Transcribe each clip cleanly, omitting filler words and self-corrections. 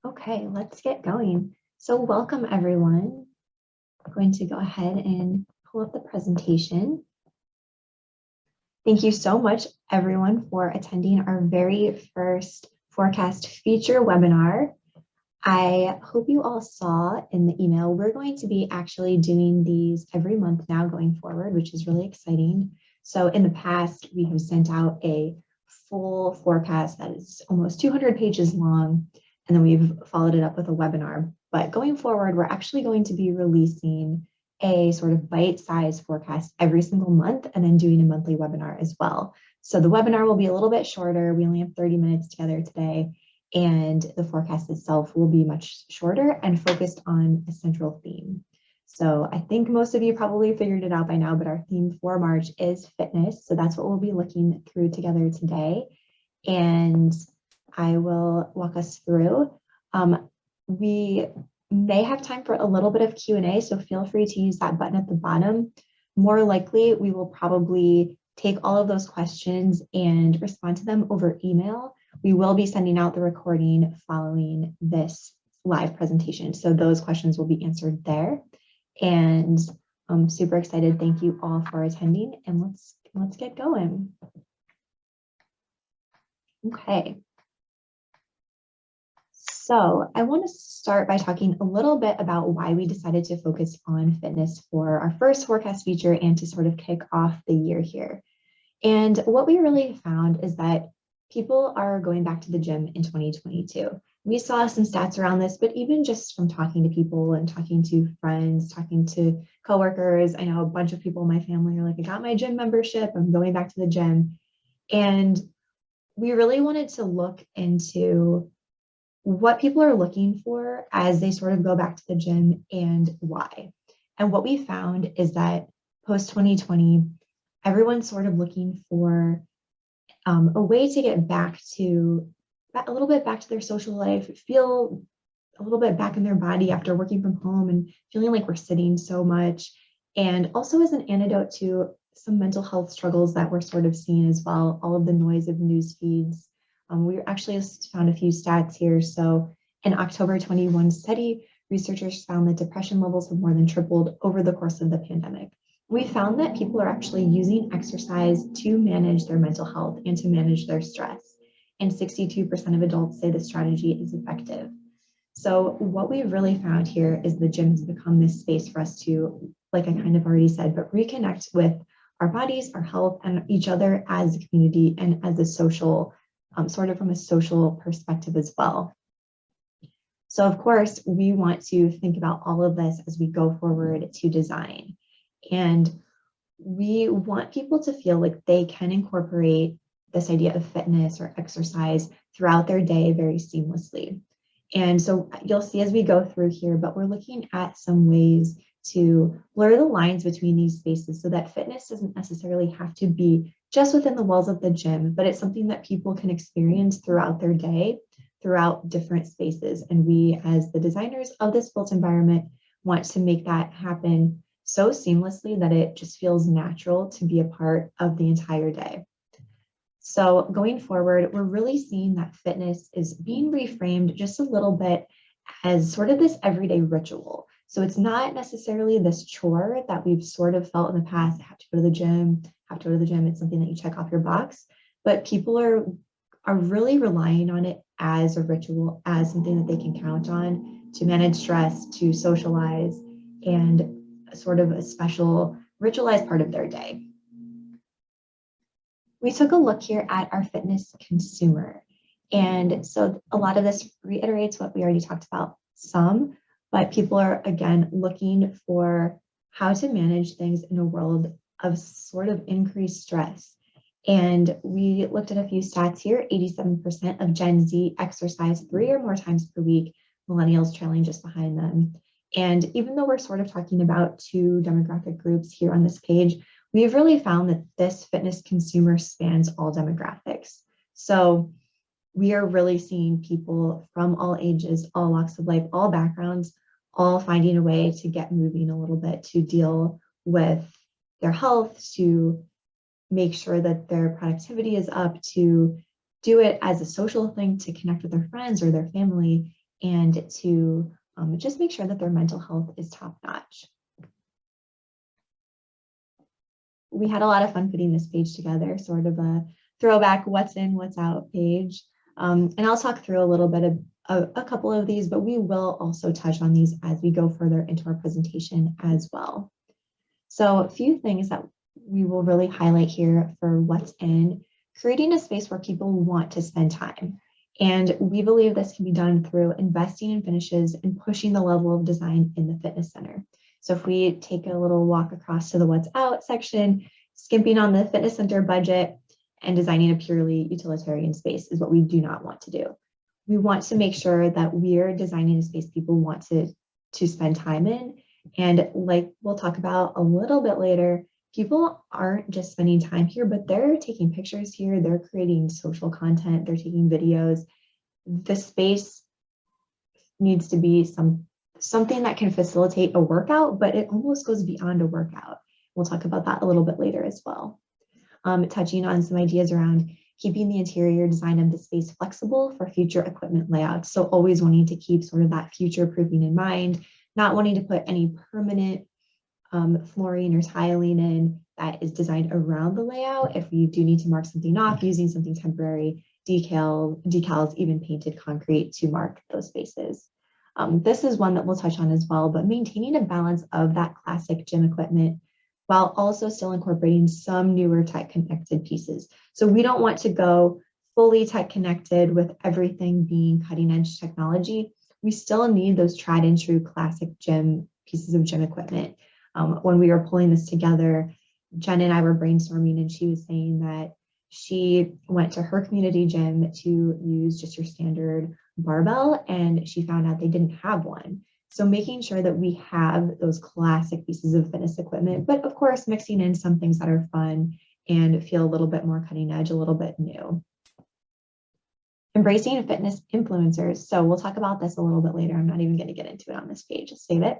Okay, let's get going. So welcome everyone. I'm going to go ahead and pull up the presentation. Thank you so much everyone for attending our very first forecast feature webinar. I hope you all saw in the email, we're going to be actually doing these every month now going forward, which is really exciting. So in the past, we have sent out a full forecast that is almost 200 pages long, and then we've followed it up with a webinar. But going forward, we're actually going to be releasing a sort of bite-sized forecast every single month and then doing a monthly webinar as well. So the webinar will be a little bit shorter. We only have 30 minutes together today, and the forecast itself will be much shorter and focused on a central theme. So I think most of you probably figured it out by now, but our theme for March is fitness. So that's what we'll be looking through together today. And I will walk us through. We may have time for a little bit of Q&A, so feel free to use that button at the bottom. More likely, we will probably take all of those questions and respond to them over email. We will be sending out the recording following this live presentation, so those questions will be answered there. And I'm super excited. Thank you all for attending, and let's get going. Okay. So I want to start by talking a little bit about why we decided to focus on fitness for our first forecast feature and to sort of kick off the year here. And what we really found is that people are going back to the gym in 2022. We saw some stats around this, but even just from talking to people and talking to friends, talking to coworkers, I know a bunch of people in my family are like, I got my gym membership, I'm going back to the gym. And we really wanted to look into what people are looking for as they sort of go back to the gym and why. And what we found is that post 2020, everyone's sort of looking for a way to get back to a little bit back to their social life, feel a little bit back in their body after working from home and feeling like we're sitting so much. And also as an antidote to some mental health struggles that we're sort of seeing as well, all of the noise of news feeds. We actually found a few stats here. So in October 21 study, researchers found that depression levels have more than tripled over the course of the pandemic. We found that people are actually using exercise to manage their mental health and to manage their stress. And 62% of adults say the strategy is effective. So what we've really found here is the gym has become this space for us to, like I kind of already said, but reconnect with our bodies, our health, and each other as a community and as a social, sort of from a social perspective as well. So of course, we want to think about all of this as we go forward to design. And we want people to feel like they can incorporate this idea of fitness or exercise throughout their day very seamlessly. And so you'll see as we go through here, but we're looking at some ways to blur the lines between these spaces so that fitness doesn't necessarily have to be just within the walls of the gym, but it's something that people can experience throughout their day, throughout different spaces. And we, as the designers of this built environment, want to make that happen so seamlessly that it just feels natural to be a part of the entire day. So going forward, we're really seeing that fitness is being reframed just a little bit as sort of this everyday ritual. So it's not necessarily this chore that we've sort of felt in the past, have to go to the gym, have to go to the gym. It's something that you check off your box, but people are really relying on it as a ritual, as something that they can count on to manage stress, to socialize, and sort of a special ritualized part of their day. We took a look here at our fitness consumer. And so a lot of this reiterates what we already talked about some, but people are, again, looking for how to manage things in a world of sort of increased stress. And we looked at a few stats here. 87% of Gen Z exercise 3 or more times per week, millennials trailing just behind them. And even though we're sort of talking about two demographic groups here on this page, we've really found that this fitness consumer spans all demographics. So we are really seeing people from all ages, all walks of life, all backgrounds, all finding a way to get moving a little bit, to deal with their health, to make sure that their productivity is up, to do it as a social thing, to connect with their friends or their family. and to just make sure that their mental health is top notch. We had a lot of fun putting this page together, sort of a throwback what's in, what's out page. And I'll talk through a little bit of a couple of these, but we will also touch on these as we go further into our presentation as well. So a few things that we will really highlight here for what's in: creating a space where people want to spend time. And we believe this can be done through investing in finishes and pushing the level of design in the fitness center. So if we take a little walk across to the what's out section, skimping on the fitness center budget and designing a purely utilitarian space is what we do not want to do. We want to make sure that we're designing a space people want to spend time in. And like we'll talk about a little bit later, people aren't just spending time here, but they're taking pictures here, they're creating social content, they're taking videos. The space needs to be something that can facilitate a workout, but it almost goes beyond a workout. We'll talk about that a little bit later as well. Touching on some ideas around keeping the interior design of the space flexible for future equipment layouts. So always wanting to keep sort of that future proofing in mind, not wanting to put any permanent flooring or tiling in that is designed around the layout. If you do need to mark something off, using something temporary, decals, even painted concrete to mark those spaces. This is one that we'll touch on as well, but maintaining a balance of that classic gym equipment while also still incorporating some newer tech connected pieces. So we don't want to go fully tech connected with everything being cutting edge technology. We still need those tried and true classic gym pieces of gym equipment. When we were pulling this together, Jen and I were brainstorming, and she was saying that she went to her community gym to use just your standard barbell, and she found out they didn't have one. So making sure that we have those classic pieces of fitness equipment, but of course, mixing in some things that are fun and feel a little bit more cutting edge, a little bit new. Embracing fitness influencers. So we'll talk about this a little bit later. I'm not even going to get into it on this page. Just save it.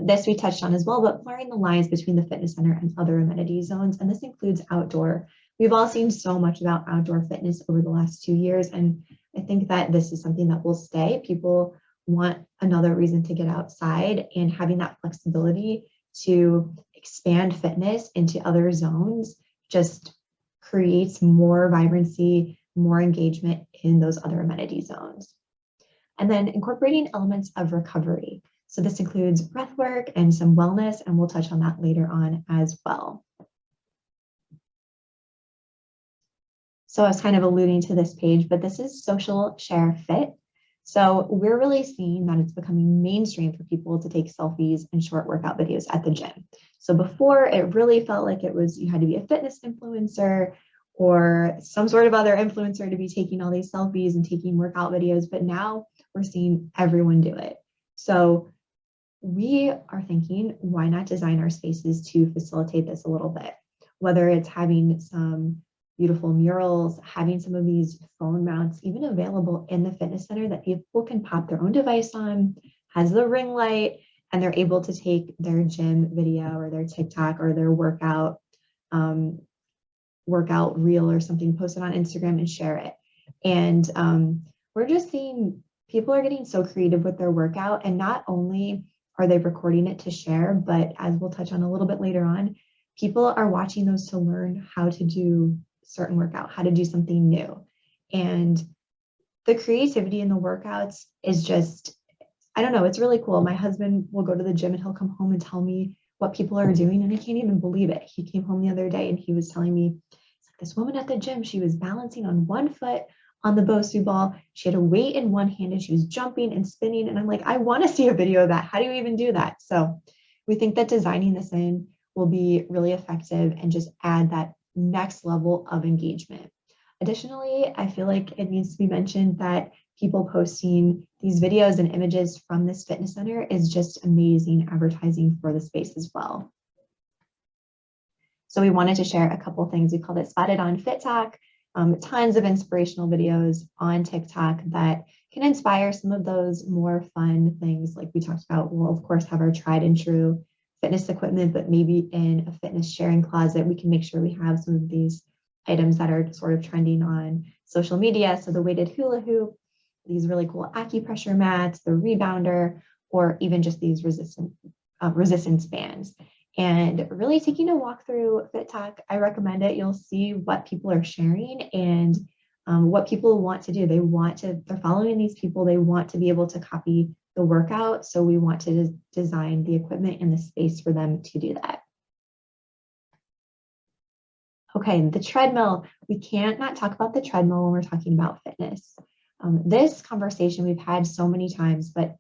This we touched on as well, but blurring the lines between the fitness center and other amenity zones, and this includes outdoor. We've all seen so much about outdoor fitness over the last 2 years, and I think that this is something that will stay. People want another reason to get outside, and having that flexibility to expand fitness into other zones just creates more vibrancy, more engagement in those other amenity zones. And then incorporating elements of recovery. So this includes breathwork and some wellness, and we'll touch on that later on as well. So I was kind of alluding to this page, but this is social share fit. So we're really seeing that it's becoming mainstream for people to take selfies and short workout videos at the gym. So before, it really felt like it was, you had to be a fitness influencer or some sort of other influencer to be taking all these selfies and taking workout videos, but now we're seeing everyone do it. So we are thinking, why not design our spaces to facilitate this a little bit? Whether it's having some beautiful murals, having some of these phone mounts even available in the fitness center that people can pop their own device on, has the ring light, and they're able to take their gym video or their TikTok or their workout reel or something, post it on Instagram and share it. And we're just seeing people are getting so creative with their workout, and not only are they recording it to share, but as we'll touch on a little bit later on, people are watching those to learn how to do certain workout, how to do something new. And the creativity in the workouts is just, I don't know, it's really cool. My husband will go to the gym and he'll come home and tell me what people are doing, and I can't even believe it. He came home the other day and he was telling me, this woman at the gym, she was balancing on one foot on the Bosu ball. She had a weight in one hand and she was jumping and spinning. And I'm like, I want to see a video of that. How do you even do that? So we think that designing this in will be really effective and just add that next level of engagement. Additionally, I feel like it needs to be mentioned that people posting these videos and images from this fitness center is just amazing advertising for the space as well. So we wanted to share a couple things. We called it Spotted on Fit Talk. Tons of inspirational videos on TikTok that can inspire some of those more fun things like we talked about. We'll of course have our tried and true fitness equipment, but maybe in a fitness sharing closet, we can make sure we have some of these items that are sort of trending on social media. So the weighted hula hoop, these really cool acupressure mats, the rebounder, or even just these resistance bands. And really taking a walk through Fit Talk, I recommend it. You'll see what people are sharing and what people want to do. They're following these people. They want to be able to copy the workout. So we want to design the equipment and the space for them to do that. Okay, the treadmill. We can't not talk about the treadmill when we're talking about fitness. This conversation we've had so many times, but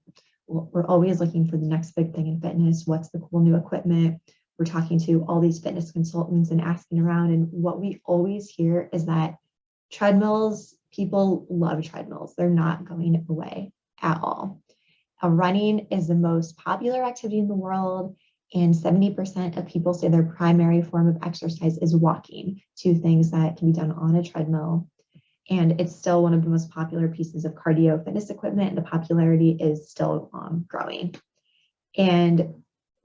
we're always looking for the next big thing in fitness. What's the cool new equipment? We're talking to all these fitness consultants and asking around. And what we always hear is that treadmills, people love treadmills. They're not going away at all. Running is the most popular activity in the world. And 70% of people say their primary form of exercise is walking, two things that can be done on a treadmill. And it's still one of the most popular pieces of cardio fitness equipment. And the popularity is still growing. And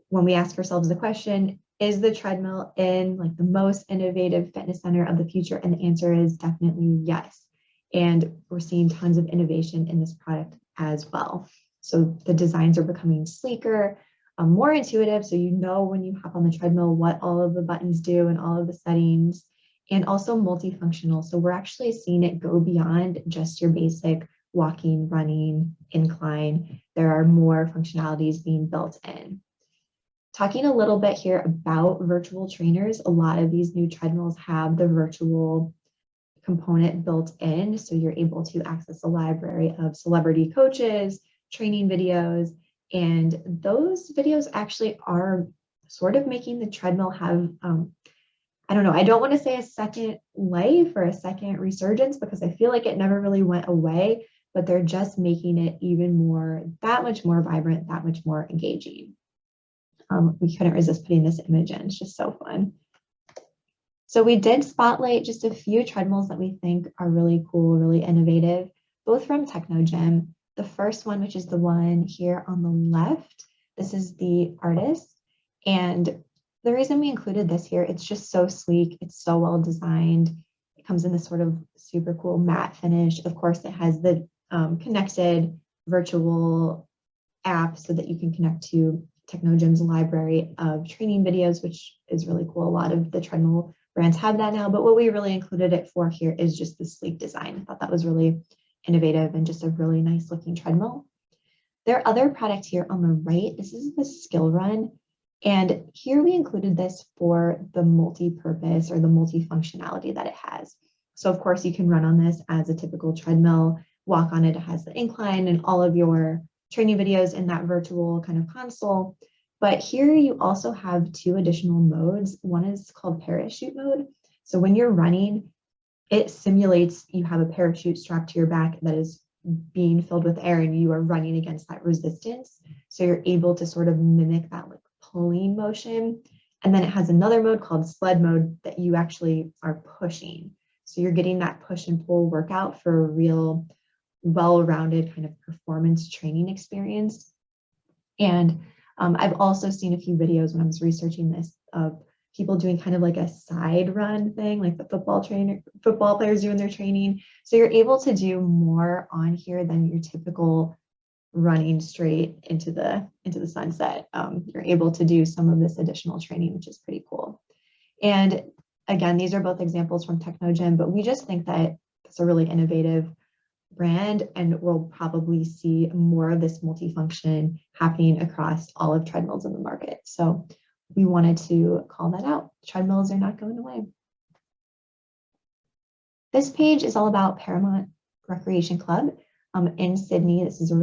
when we ask ourselves the question, is the treadmill in like the most innovative fitness center of the future? And the answer is definitely yes. And we're seeing tons of innovation in this product as well. So the designs are becoming sleeker, more intuitive. So you know when you hop on the treadmill what all of the buttons do and all of the settings, and also multifunctional. So we're actually seeing it go beyond just your basic walking, running, incline. There are more functionalities being built in. Talking a little bit here about virtual trainers, a lot of these new treadmills have the virtual component built in. So you're able to access a library of celebrity coaches, training videos, and those videos actually are sort of making the treadmill have, I don't know, I don't want to say a second life or a second resurgence because I feel like it never really went away, but they're just making it even more, that much more vibrant, that much more engaging. We couldn't resist putting this image in. It's just so fun. So we did spotlight just a few treadmills that we think are really cool, really innovative, both from Technogym. The first one, which is the one here on the left, this is the Artist. And the reason we included this here, it's just so sleek. It's so well designed. It comes in this sort of super cool matte finish. Of course, it has the connected virtual app so that you can connect to Technogym's library of training videos, which is really cool. A lot of the treadmill brands have that now, but what we really included it for here is just the sleek design. I thought that was really innovative and just a really nice looking treadmill. There are other products here on the right. This is the Skill Run. And here we included this for the multi-purpose or the multi-functionality that it has. So of course you can run on this as a typical treadmill, walk on it, it has the incline and all of your training videos in that virtual kind of console. But here you also have two additional modes. One is called parachute mode. So when you're running, it simulates you have a parachute strapped to your back that is being filled with air and you are running against that resistance. So you're able to sort of mimic that like pulling motion. And then it has another mode called sled mode that you actually are pushing. So you're getting that push and pull workout for a real well-rounded kind of performance training experience. And I've also seen a few videos when I was researching this of people doing kind of like a side run thing, like the football players do in their training. So you're able to do more on here than your typical running straight into the sunset. You're able to do some of this additional training, which is pretty cool. And again, these are both examples from Technogym, but we just think that it's a really innovative brand, and we'll probably see more of this multifunction happening across all of treadmills in the market. So we wanted to call that out. Treadmills are not going away. This page is all about Paramount Recreation Club in Sydney. This is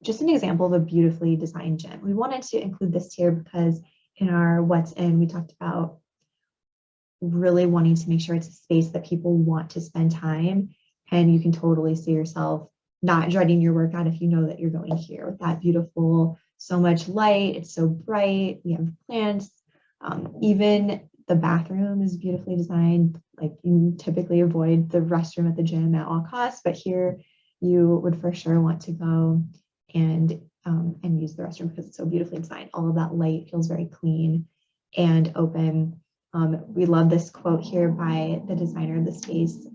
just an example of a beautifully designed gym. We wanted to include this here because in our What's In, we talked about really wanting to make sure it's a space that people want to spend time, and you can totally see yourself not dreading your workout if you know that you're going here with that beautiful, so much light, it's so bright, we have plants, even the bathroom is beautifully designed. Like you typically avoid the restroom at the gym at all costs, but here you would for sure want to go and use the restroom because it's so beautifully designed. All of that light feels very clean and open. We love this quote here by the designer of the space.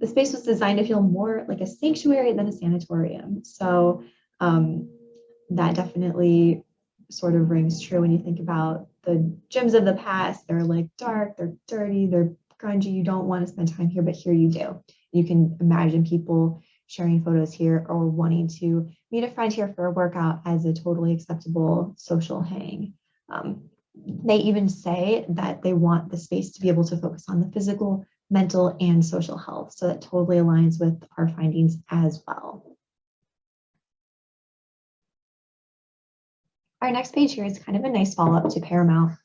the space was designed to feel more like a sanctuary than a sanatorium. So that definitely sort of rings true when you think about the gyms of the past. They're like dark, they're dirty, they're grungy. You don't want to spend time here, but here you do. You can imagine people sharing photos here or wanting to meet a friend here for a workout as a totally acceptable social hang. They even say that they want the space to be able to focus on the physical, mental, and social health. So that totally aligns with our findings as well. Our next page here is kind of a nice follow-up to Paramount,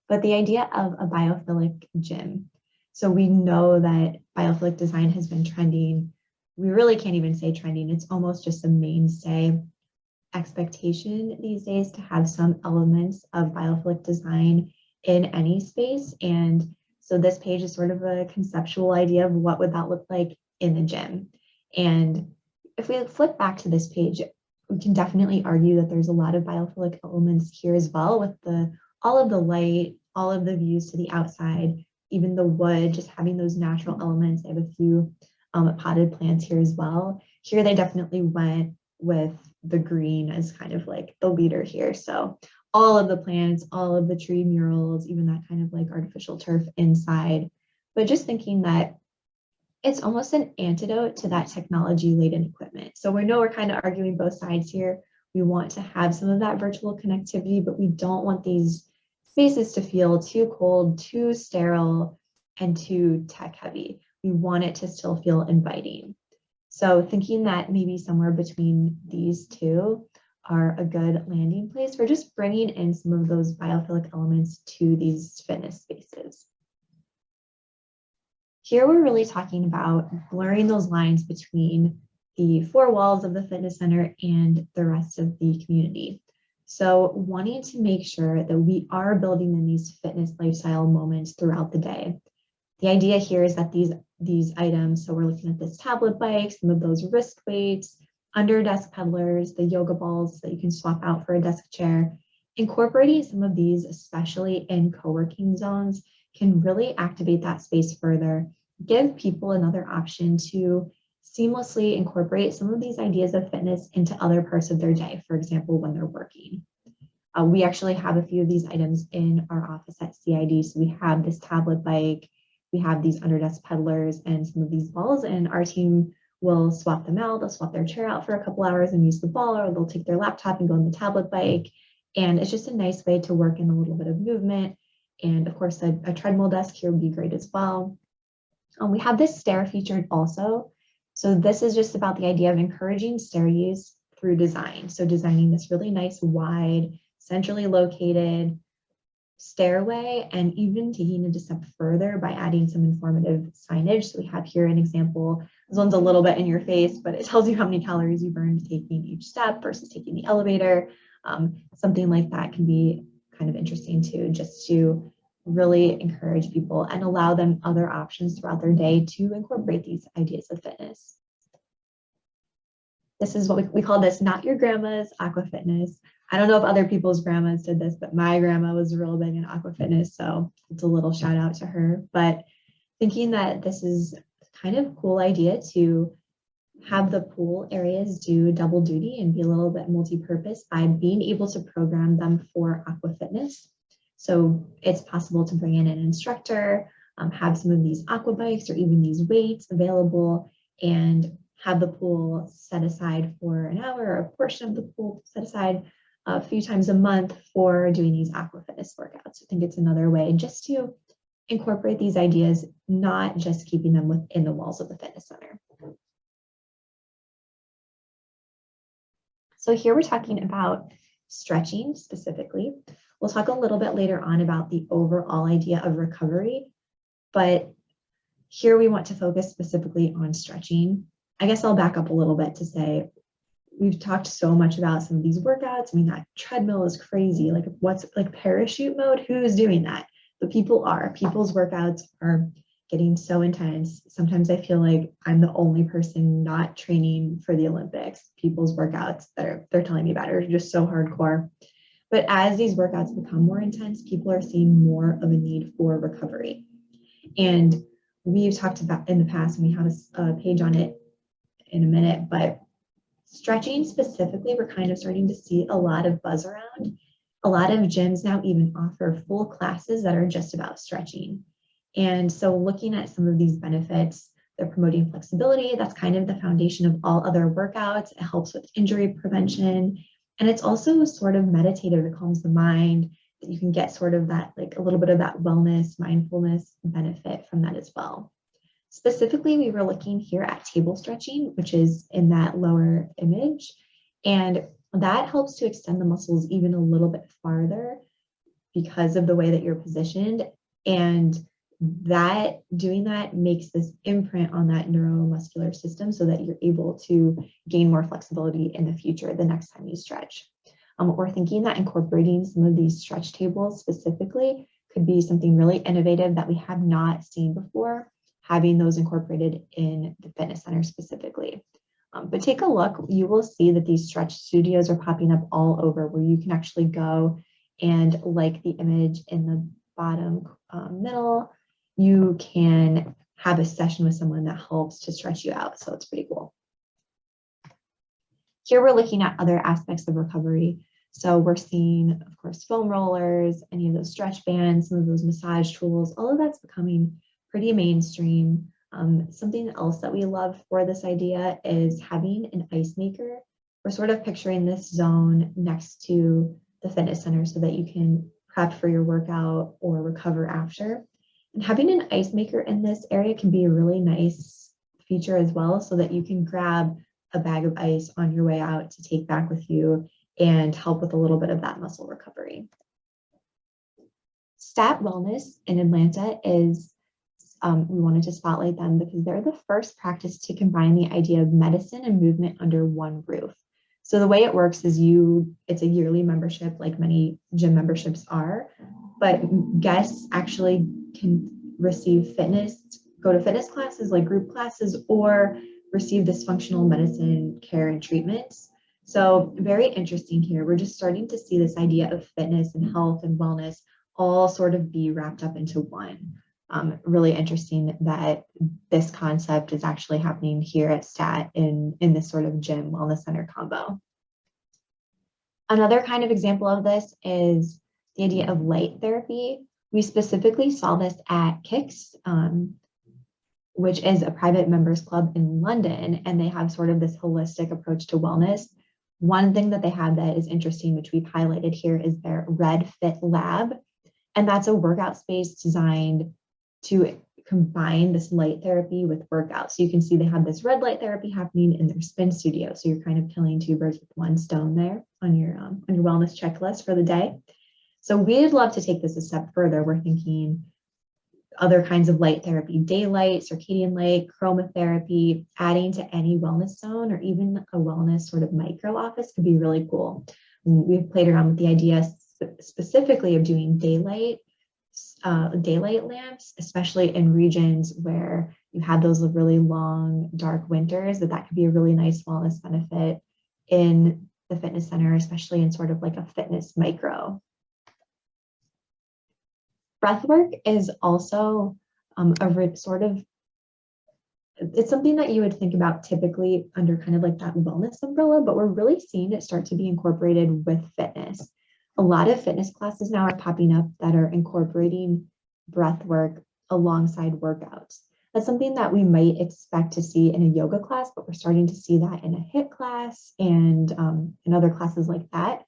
but the idea of a biophilic gym. So we know that biophilic design has been trending. We really can't even say trending. It's almost just a mainstay expectation these days to have some elements of biophilic design in any space. And so this page is sort of a conceptual idea of what would that look like in the gym. And if we flip back to this page, we can definitely argue that there's a lot of biophilic elements here as well, with all of the light, all of the views to the outside, even the wood, just having those natural elements. They have a few potted plants here as well. Here they definitely went with the green as kind of like the leader here. So all of the plants, all of the tree murals, even that kind of like artificial turf inside. But just thinking that it's almost an antidote to that technology-laden equipment. So we know we're kind of arguing both sides here. We want to have some of that virtual connectivity, but we don't want these spaces to feel too cold, too sterile, and too tech heavy. We want it to still feel inviting. So thinking that maybe somewhere between these two are a good landing place for just bringing in some of those biophilic elements to these fitness spaces. Here we're really talking about blurring those lines between the four walls of the fitness center and the rest of the community. So wanting to make sure that we are building in these fitness lifestyle moments throughout the day. The idea here is that these items, so we're looking at this tablet bike, some of those wrist weights, under desk pedalers, the yoga balls that you can swap out for a desk chair, incorporating some of these, especially in co-working zones, can really activate that space further, give people another option to seamlessly incorporate some of these ideas of fitness into other parts of their day, for example, when they're working. We actually have a few of these items in our office at CID. So we have this tablet bike, we have these under desk pedalers and some of these balls, and our team will swap them out. They'll swap their chair out for a couple hours and use the ball, or they'll take their laptop and go on the tablet bike. And it's just a nice way to work in a little bit of movement. And of course, a treadmill desk here would be great as well. We have this stair featured also. So this is just about the idea of encouraging stair use through design. So designing this really nice, wide, centrally located stairway, and even taking it a step further by adding some informative signage. So we have here an example. This one's a little bit in your face, but it tells you how many calories you burned taking each step versus taking the elevator. Something like that can be kind of interesting too, just to really encourage people and allow them other options throughout their day to incorporate these ideas of fitness. This is what we call this, not your grandma's Aqua Fitness. I don't know if other people's grandmas did this, but my grandma was real big in Aqua Fitness, so it's a little shout out to her. But thinking that this is kind of a cool idea to have the pool areas do double duty and be a little bit multi-purpose by being able to program them for Aqua Fitness. So it's possible to bring in an instructor, have some of these aqua bikes or even these weights available, and have the pool set aside for an hour, or a portion of the pool set aside a few times a month for doing these Aqua Fitness workouts. I think it's another way just to incorporate these ideas, not just keeping them within the walls of the fitness center. So here we're talking about stretching specifically. We'll talk a little bit later on about the overall idea of recovery, but here we want to focus specifically on stretching. I guess I'll back up a little bit to say, we've talked so much about some of these workouts. I mean, that treadmill is crazy. Like, what's like parachute mode? Who is doing that? But people's workouts are getting so intense. Sometimes I feel like I'm the only person not training for the Olympics. People's workouts that they're telling me about are just so hardcore. But as these workouts become more intense, people are seeing more of a need for recovery. And we've talked about in the past, and we have a page on it in a minute, but stretching specifically, we're kind of starting to see a lot of buzz around. A lot of gyms now even offer full classes that are just about stretching. And so looking at some of these benefits, they're promoting flexibility. That's kind of the foundation of all other workouts. It helps with injury prevention. And it's also sort of meditative. It calms the mind, that you can get sort of that, like a little bit of that wellness, mindfulness benefit from that as well. Specifically, we were looking here at table stretching, which is in that lower image. And that helps to extend the muscles even a little bit farther because of the way that you're positioned. And that doing that makes this imprint on that neuromuscular system so that you're able to gain more flexibility in the future the next time you stretch. We're thinking that incorporating some of these stretch tables specifically could be something really innovative that we have not seen before, having those incorporated in the fitness center specifically. But take a look, you will see that these stretch studios are popping up all over where you can actually go and, like the image in the bottom middle, you can have a session with someone that helps to stretch you out. So it's pretty cool. Here we're looking at other aspects of recovery. So we're seeing, of course, foam rollers, any of those stretch bands, some of those massage tools, all of that's becoming pretty mainstream. Something else that we love for this idea is having an ice maker. We're sort of picturing this zone next to the fitness center so that you can prep for your workout or recover after. And having an ice maker in this area can be a really nice feature as well, so that you can grab a bag of ice on your way out to take back with you and help with a little bit of that muscle recovery. Stat Wellness in Atlanta is, we wanted to spotlight them because they're the first practice to combine the idea of medicine and movement under one roof. So the way it works is it's a yearly membership, like many gym memberships are, but guests actually can receive go to fitness classes like group classes, or receive this functional medicine care and treatments. So very interesting here. We're just starting to see this idea of fitness and health and wellness all sort of be wrapped up into one. Really interesting that this concept is actually happening here at STAT in this sort of gym wellness center combo. Another kind of example of this is the idea of light therapy. We specifically saw this at Kicks, which is a private members club in London, and they have sort of this holistic approach to wellness. One thing that they have that is interesting, which we've highlighted here, is their Red Fit Lab. And that's a workout space designed to combine this light therapy with workouts. So you can see they have this red light therapy happening in their spin studio. So you're kind of killing two birds with one stone there on your wellness checklist for the day. So we'd love to take this a step further. We're thinking other kinds of light therapy, daylight, circadian light, chromotherapy, adding to any wellness zone, or even a wellness sort of micro office could be really cool. We've played around with the idea specifically of doing daylight lamps, especially in regions where you have those really long, dark winters, that could be a really nice wellness benefit in the fitness center, especially in sort of like a fitness micro. Breathwork is also it's something that you would think about typically under kind of like that wellness umbrella, but we're really seeing it start to be incorporated with fitness. A lot of fitness classes now are popping up that are incorporating breathwork alongside workouts. That's something that we might expect to see in a yoga class, but we're starting to see that in a HIIT class and in other classes like that.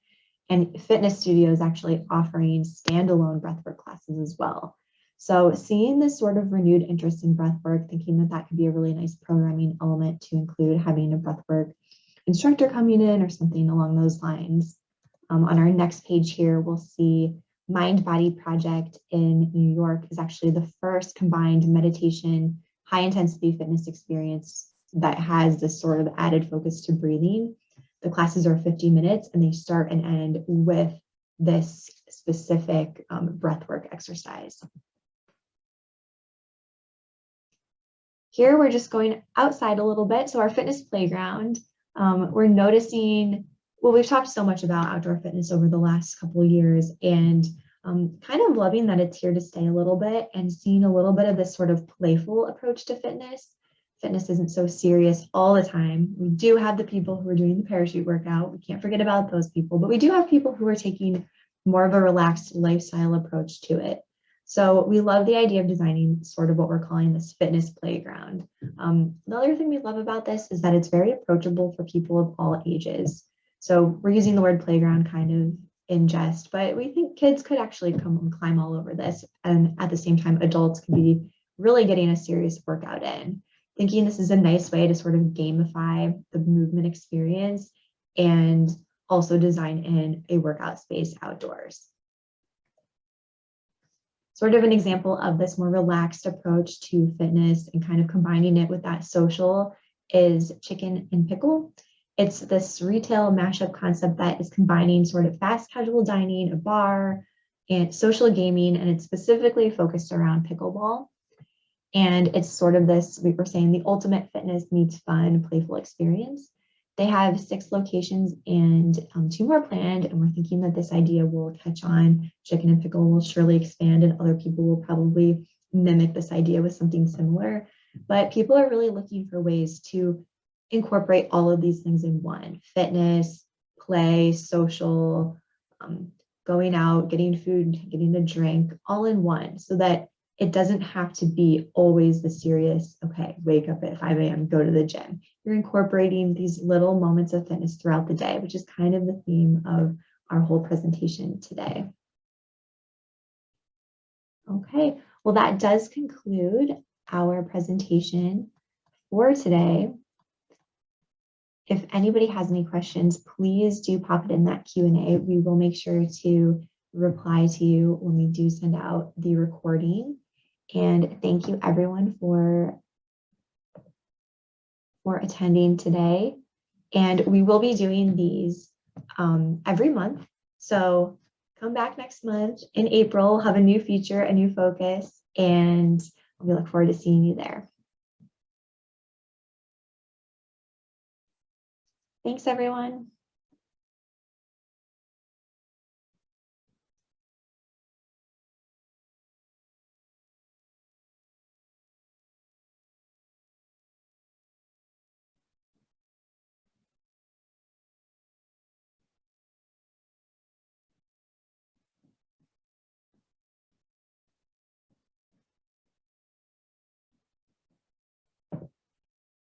And fitness studios actually offering standalone breathwork classes as well. So seeing this sort of renewed interest in breathwork, thinking that that could be a really nice programming element to include having a breathwork instructor coming in or something along those lines. On our next page here, we'll see Mind Body Project in New York is actually the first combined meditation, high intensity fitness experience that has this sort of added focus to breathing. The classes are 50 minutes and they start and end with this specific breathwork exercise. Here we're just going outside a little bit. So our fitness playground, we're noticing, well, we've talked so much about outdoor fitness over the last couple of years, and Kind of loving that it's here to stay a little bit and seeing a little bit of this sort of playful approach to fitness. Fitness isn't so serious all the time. We do have the people who are doing the parachute workout. We can't forget about those people, but we do have people who are taking more of a relaxed lifestyle approach to it. So we love the idea of designing sort of what we're calling this fitness playground. The other thing we love about this is that it's very approachable for people of all ages. So we're using the word playground kind of in jest, but we think kids could actually come and climb all over this. And at the same time, adults can be really getting a serious workout in. Thinking this is a nice way to sort of gamify the movement experience and also design in a workout space outdoors. Sort of an example of this more relaxed approach to fitness and kind of combining it with that social is Chicken and Pickle. It's this retail mashup concept that is combining sort of fast casual dining, a bar, and social gaming, and it's specifically focused around pickleball. And it's sort of this, we were saying, the ultimate fitness meets fun, playful experience. They have 6 locations and 2 more planned, and we're thinking that this idea will catch on. Chicken and Pickle will surely expand, and other people will probably mimic this idea with something similar. But people are really looking for ways to incorporate all of these things in one: fitness, play, social, going out, getting food, getting a drink, all in one, so that it doesn't have to be always the serious, okay, wake up at 5 a.m., go to the gym. You're incorporating these little moments of fitness throughout the day, which is kind of the theme of our whole presentation today. Okay, well, that does conclude our presentation for today. If anybody has any questions, please do pop it in that Q&A. We will make sure to reply to you when we do send out the recording. And thank you everyone for attending today. And we will be doing these every month. So come back next month in April, we'll have a new feature, a new focus, and we look forward to seeing you there. Thanks, everyone.